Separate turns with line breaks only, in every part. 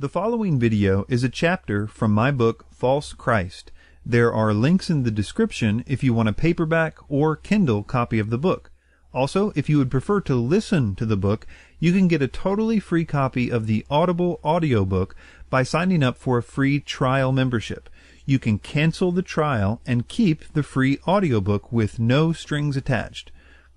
The following video is a chapter from my book, False Christ. There are links in the description if you want a paperback or Kindle copy of the book. Also, if you would prefer to listen to the book, you can get a totally free copy of the Audible audiobook by signing up for a free trial membership. You can cancel the trial and keep the free audiobook with no strings attached.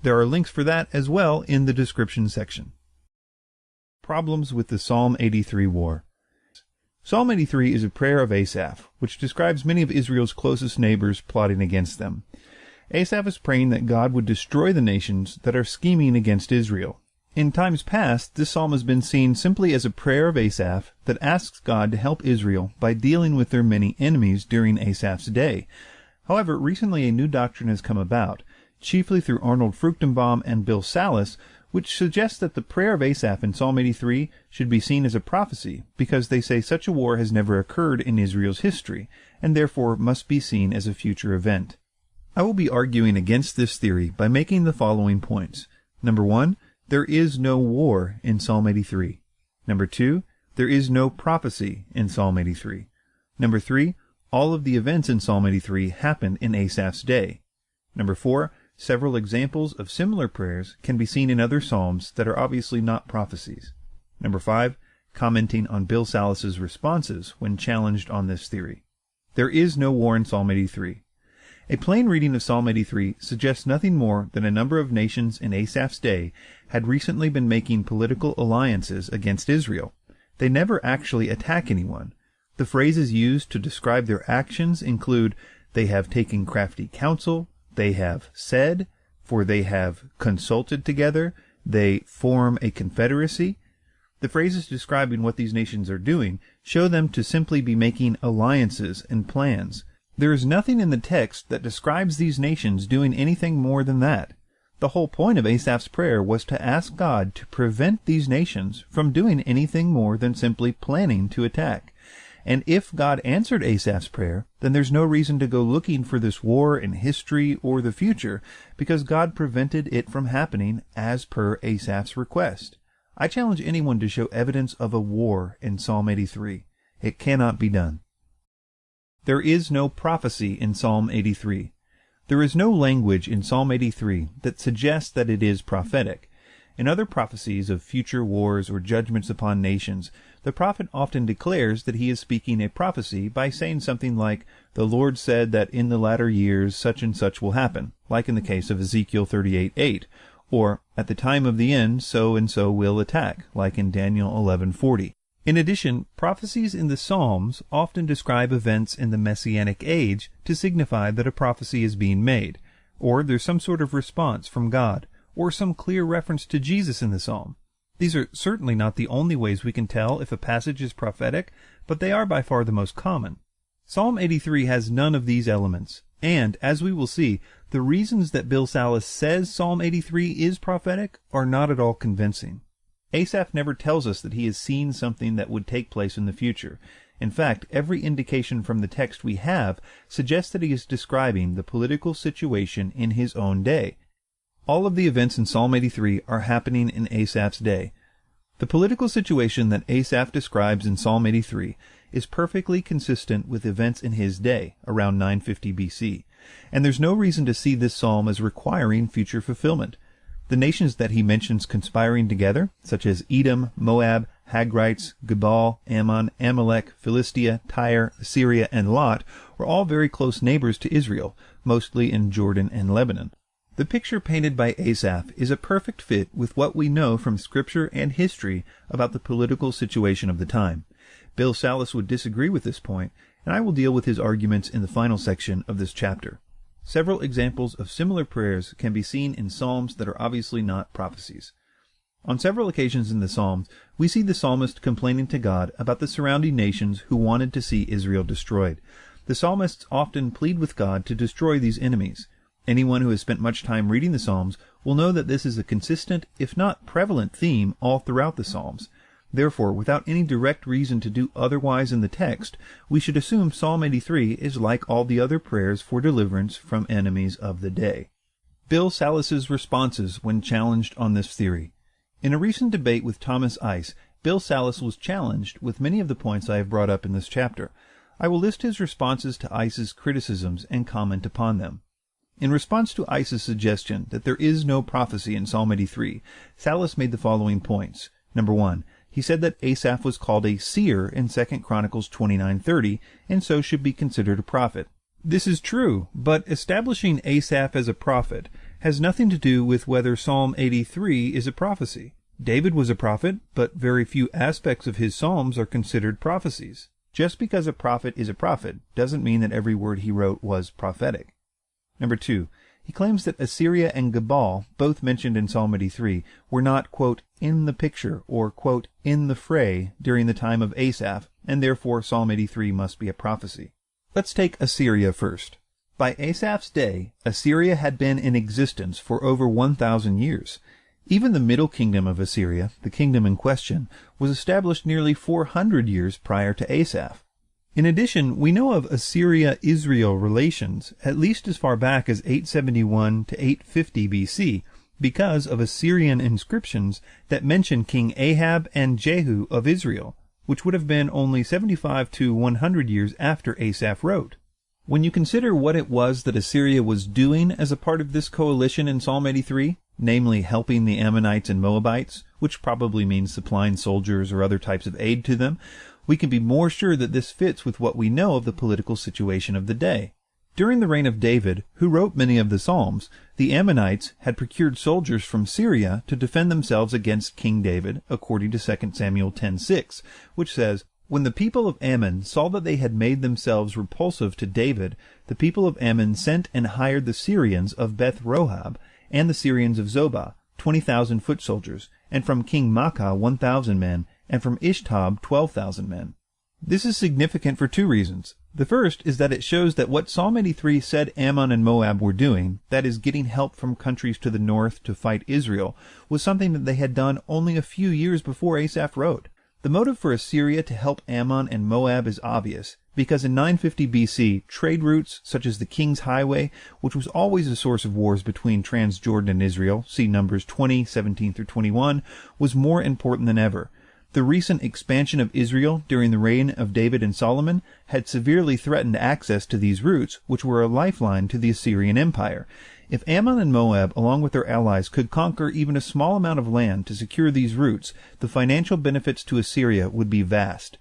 There are links for that as well in the description section. Problems with the Psalm 83 war. Psalm 83 is a prayer of Asaph, which describes many of Israel's closest neighbors plotting against them. Asaph is praying that God would destroy the nations that are scheming against Israel. In times past, this psalm has been seen simply as a prayer of Asaph that asks God to help Israel by dealing with their many enemies during Asaph's day. However, recently a new doctrine has come about, chiefly through Arnold Fruchtenbaum and Bill Salus, which suggests that the prayer of Asaph in Psalm 83 should be seen as a prophecy, because they say such a war has never occurred in Israel's history, and therefore must be seen as a future event. I will be arguing against this theory by making the following points. Number 1, there is no war in Psalm 83. Number 2, there is no prophecy in Psalm 83. Number 3, all of the events in Psalm 83 happened in Asaph's day. Number 4, several examples of similar prayers can be seen in other psalms that are obviously not prophecies. Number 5, commenting on Bill Salus's responses when challenged on this theory. There is no war in Psalm 83. A plain reading of Psalm 83 suggests nothing more than a number of nations in Asaph's day had recently been making political alliances against Israel. They never actually attack anyone. The phrases used to describe their actions include, they have taken crafty counsel, they have said, for they have consulted together, they form a confederacy. The phrases describing what these nations are doing show them to simply be making alliances and plans. There is nothing in the text that describes these nations doing anything more than that. The whole point of Asaph's prayer was to ask God to prevent these nations from doing anything more than simply planning to attack. And if God answered Asaph's prayer, then there's no reason to go looking for this war in history or the future, because God prevented it from happening as per Asaph's request. I challenge anyone to show evidence of a war in Psalm 83. It cannot be done. There is no prophecy in Psalm 83. There is no language in Psalm 83 that suggests that it is prophetic. In other prophecies of future wars or judgments upon nations, the prophet often declares that he is speaking a prophecy by saying something like, "The Lord said that in the latter years such and such will happen," like in the case of Ezekiel 38:8, or, "At the time of the end so and so will attack," like in Daniel 11:40. In addition, prophecies in the Psalms often describe events in the Messianic age to signify that a prophecy is being made, or there's some sort of response from God, or some clear reference to Jesus in the psalm. These are certainly not the only ways we can tell if a passage is prophetic, but they are by far the most common. Psalm 83 has none of these elements, and, as we will see, the reasons that Bill Salus says Psalm 83 is prophetic are not at all convincing. Asaph never tells us that he has seen something that would take place in the future. In fact, every indication from the text we have suggests that he is describing the political situation in his own day. All of the events in Psalm 83 are happening in Asaph's day. The political situation that Asaph describes in Psalm 83 is perfectly consistent with events in his day, around 950 BC, and there's no reason to see this psalm as requiring future fulfillment. The nations that he mentions conspiring together, such as Edom, Moab, Hagrites, Gebal, Ammon, Amalek, Philistia, Tyre, Assyria, and Lot, were all very close neighbors to Israel, mostly in Jordan and Lebanon. The picture painted by Asaph is a perfect fit with what we know from Scripture and history about the political situation of the time. Bill Salus would disagree with this point, and I will deal with his arguments in the final section of this chapter. Several examples of similar prayers can be seen in psalms that are obviously not prophecies. On several occasions in the Psalms, we see the psalmist complaining to God about the surrounding nations who wanted to see Israel destroyed. The psalmists often plead with God to destroy these enemies. Anyone who has spent much time reading the Psalms will know that this is a consistent, if not prevalent, theme all throughout the Psalms. Therefore, without any direct reason to do otherwise in the text, we should assume Psalm 83 is like all the other prayers for deliverance from enemies of the day. Bill Salus's responses when challenged on this theory. In a recent debate with Thomas Ice, Bill Salus was challenged with many of the points I have brought up in this chapter. I will list his responses to Ice's criticisms and comment upon them. In response to Ice's suggestion that there is no prophecy in Psalm 83, Salus made the following points. Number 1. He said that Asaph was called a seer in 2 Chronicles 29:30, and so should be considered a prophet. This is true, but establishing Asaph as a prophet has nothing to do with whether Psalm 83 is a prophecy. David was a prophet, but very few aspects of his psalms are considered prophecies. Just because a prophet is a prophet doesn't mean that every word he wrote was prophetic. Number 2. He claims that Assyria and Gebal, both mentioned in Psalm 83, were not, quote, in the picture or, quote, in the fray during the time of Asaph, and therefore Psalm 83 must be a prophecy. Let's take Assyria first. By Asaph's day, Assyria had been in existence for over 1,000 years. Even the Middle Kingdom of Assyria, the kingdom in question, was established nearly 400 years prior to Asaph. In addition, we know of Assyria-Israel relations at least as far back as 871 to 850 BC because of Assyrian inscriptions that mention King Ahab and Jehu of Israel, which would have been only 75 to 100 years after Asaph wrote. When you consider what it was that Assyria was doing as a part of this coalition in Psalm 83, namely helping the Ammonites and Moabites, which probably means supplying soldiers or other types of aid to them, we can be more sure that this fits with what we know of the political situation of the day. During the reign of David, who wrote many of the Psalms, the Ammonites had procured soldiers from Syria to defend themselves against King David, according to 2 Samuel 10:6, which says, "When the people of Ammon saw that they had made themselves repulsive to David, the people of Ammon sent and hired the Syrians of Beth-Rohab and the Syrians of Zobah, 20,000 foot soldiers, and from King Maacah 1,000 men, and from Ishtab 12,000 men. This is significant for two reasons. The first is that it shows that what Psalm 83 said Ammon and Moab were doing, that is, getting help from countries to the north to fight Israel, was something that they had done only a few years before Asaph wrote. The motive for Assyria to help Ammon and Moab is obvious, because in 950 BC, trade routes such as the King's Highway, which was always a source of wars between Transjordan and Israel, see Numbers 20, 17 through 21, was more important than ever. The recent expansion of Israel during the reign of David and Solomon had severely threatened access to these routes, which were a lifeline to the Assyrian Empire. If Ammon and Moab, along with their allies, could conquer even a small amount of land to secure these routes, the financial benefits to Assyria would be vast.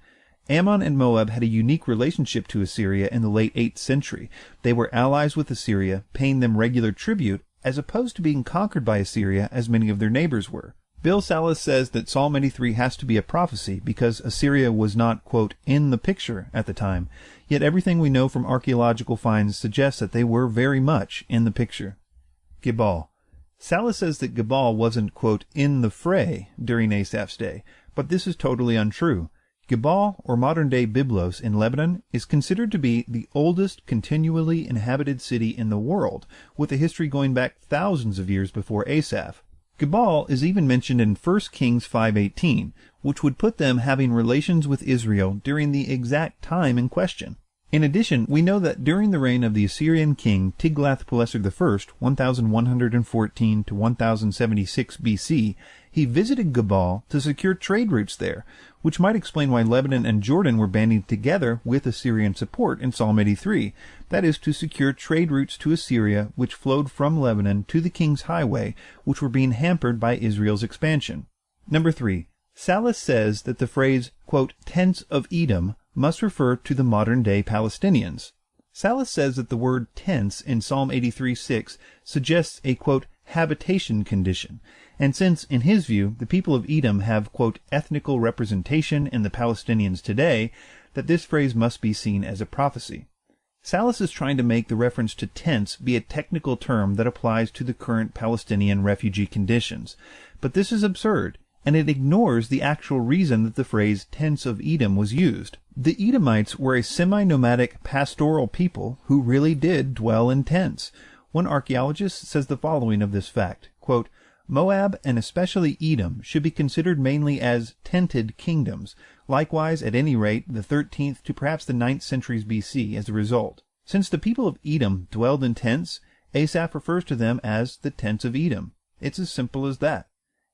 Ammon and Moab had a unique relationship to Assyria in the late 8th century. They were allies with Assyria, paying them regular tribute, as opposed to being conquered by Assyria as many of their neighbors were. Bill Salus says that Psalm 83 has to be a prophecy because Assyria was not, quote, in the picture at the time, yet everything we know from archaeological finds suggests that they were very much in the picture. Gebal. Salus says that Gebal wasn't, quote, in the fray during Asaph's day, but this is totally untrue. Gebal, or modern-day Byblos in Lebanon, is considered to be the oldest continually inhabited city in the world, with a history going back thousands of years before Asaph. Gebal is even mentioned in 1 Kings 5:18, which would put them having relations with Israel during the exact time in question. In addition, we know that during the reign of the Assyrian king Tiglath-Pileser I, 1114 to 1076 BC, he visited Gebal to secure trade routes there, which might explain why Lebanon and Jordan were banding together with Assyrian support in Psalm 83, that is, to secure trade routes to Assyria which flowed from Lebanon to the King's Highway, which were being hampered by Israel's expansion. Number 3. Salus says that the phrase, quote, tents of Edom, must refer to the modern-day Palestinians. Salus says that the word tents in Psalm 83:6 suggests a, quote, habitation condition, and since, in his view, the people of Edom have, quote, ethnical representation in the Palestinians today, that this phrase must be seen as a prophecy. Salus is trying to make the reference to tents be a technical term that applies to the current Palestinian refugee conditions, but this is absurd, and it ignores the actual reason that the phrase tents of Edom was used. The Edomites were a semi-nomadic pastoral people who really did dwell in tents. One archaeologist says the following of this fact, quote, Moab and especially Edom should be considered mainly as tented kingdoms, likewise at any rate the 13th to perhaps the 9th centuries BC as a result. Since the people of Edom dwelled in tents, Asaph refers to them as the tents of Edom. It's as simple as that.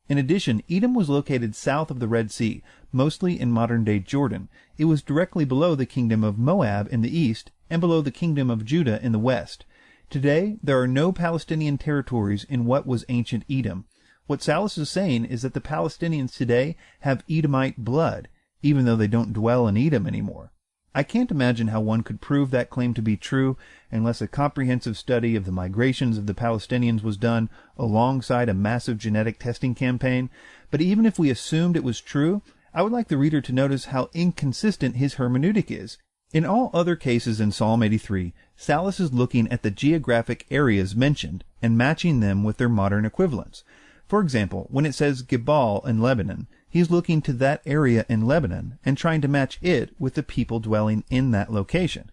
In addition, Edom was located south of the Red Sea, mostly in modern-day Jordan. It was directly below the kingdom of Moab in the east and below the kingdom of Judah in the west. Today, there are no Palestinian territories in what was ancient Edom. What Salas is saying is that the Palestinians today have Edomite blood, even though they don't dwell in Edom anymore. I can't imagine how one could prove that claim to be true unless a comprehensive study of the migrations of the Palestinians was done alongside a massive genetic testing campaign. But even if we assumed it was true, I would like the reader to notice how inconsistent his hermeneutic is. In all other cases in Psalm 83, Salas is looking at the geographic areas mentioned and matching them with their modern equivalents. For example, when it says Gebal in Lebanon, he's looking to that area in Lebanon and trying to match it with the people dwelling in that location.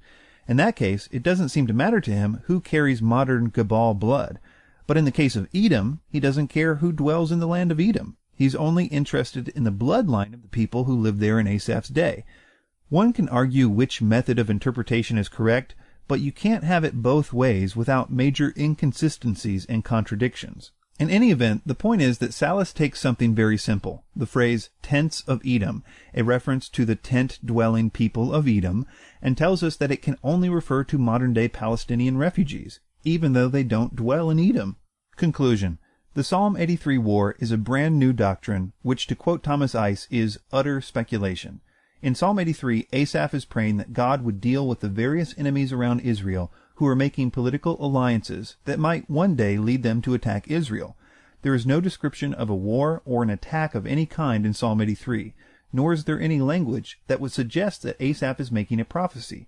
In that case, it doesn't seem to matter to him who carries modern Gebal blood. But in the case of Edom, he doesn't care who dwells in the land of Edom. He's only interested in the bloodline of the people who lived there in Asaph's day. One can argue which method of interpretation is correct, but you can't have it both ways without major inconsistencies and contradictions. In any event, the point is that Salas takes something very simple, the phrase tents of Edom, a reference to the tent-dwelling people of Edom, and tells us that it can only refer to modern-day Palestinian refugees, even though they don't dwell in Edom. Conclusion. The Psalm 83 war is a brand new doctrine, which, to quote Thomas Ice, is utter speculation. In Psalm 83, Asaph is praying that God would deal with the various enemies around Israel who are making political alliances that might one day lead them to attack Israel. There is no description of a war or an attack of any kind in Psalm 83, nor is there any language that would suggest that Asaph is making a prophecy.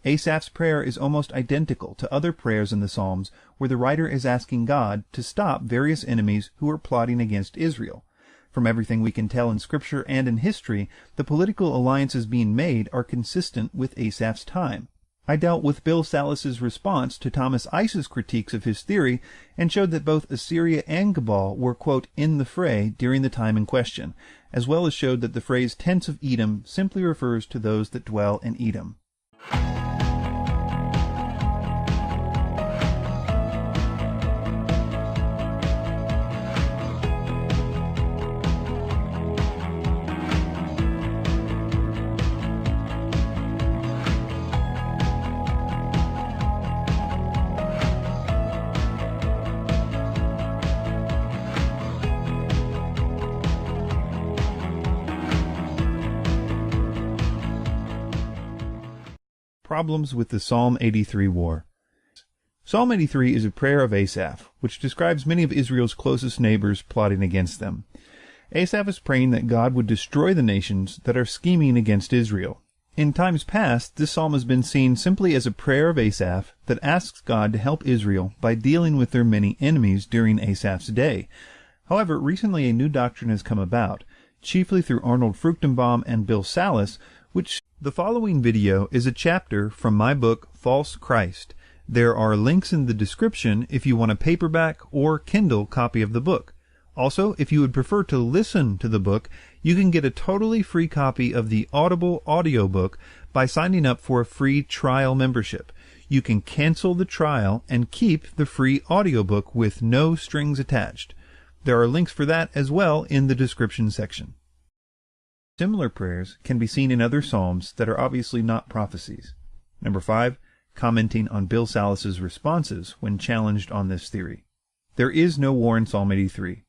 Asaph's prayer is almost identical to other prayers in the Psalms where the writer is asking God to stop various enemies who are plotting against Israel. From everything we can tell in Scripture and in history, the political alliances being made are consistent with Asaph's time. I dealt with Bill Salas's response to Thomas Ice's critiques of his theory and showed that both Assyria and Gebal were, quote, in the fray during the time in question, as well as showed that the phrase tents of Edom simply refers to those that dwell in Edom. Problems with the Psalm 83 war. Psalm 83 is a prayer of Asaph, which describes many of Israel's closest neighbors plotting against them. Asaph is praying that God would destroy the nations that are scheming against Israel. In times past, this psalm has been seen simply as a prayer of Asaph that asks God to help Israel by dealing with their many enemies during Asaph's day. However, recently a new doctrine has come about, chiefly through Arnold Fruchtenbaum and Bill Salas, The following video is a chapter from my book, False Christ. There are links in the description if you want a paperback or Kindle copy of the book. Also, if you would prefer to listen to the book, you can get a totally free copy of the Audible audiobook by signing up for a free trial membership. You can cancel the trial and keep the free audiobook with no strings attached. There are links for that as well in the description section. Similar prayers can be seen in other psalms that are obviously not prophecies. Number 5, commenting on Bill Salas's responses when challenged on this theory. There is no war in Psalm 83.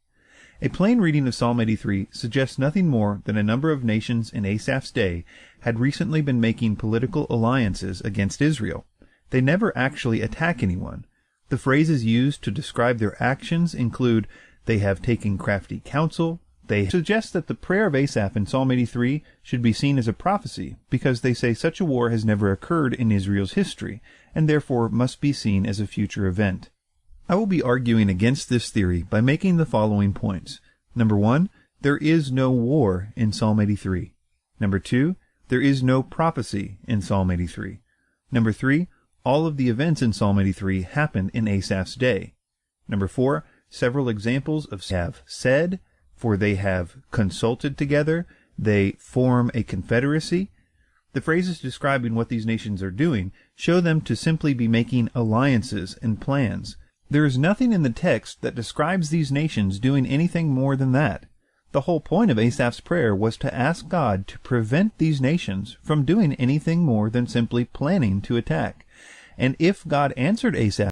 A plain reading of Psalm 83 suggests nothing more than a number of nations in Asaph's day had recently been making political alliances against Israel. They never actually attack anyone. The phrases used to describe their actions include, they have taken crafty counsel. They suggest that the prayer of Asaph in Psalm 83 should be seen as a prophecy because they say such a war has never occurred in Israel's history and therefore must be seen as a future event. I will be arguing against this theory by making the following points. Number 1, there is no war in Psalm 83. Number 2, there is no prophecy in Psalm 83. Number 3, all of the events in Psalm 83 happened in Asaph's day. Number 4, several examples of have said, for they have consulted together, they form a confederacy. The phrases describing what these nations are doing show them to simply be making alliances and plans. There is nothing in the text that describes these nations doing anything more than that. The whole point of Asaph's prayer was to ask God to prevent these nations from doing anything more than simply planning to attack. And if God answered Asaph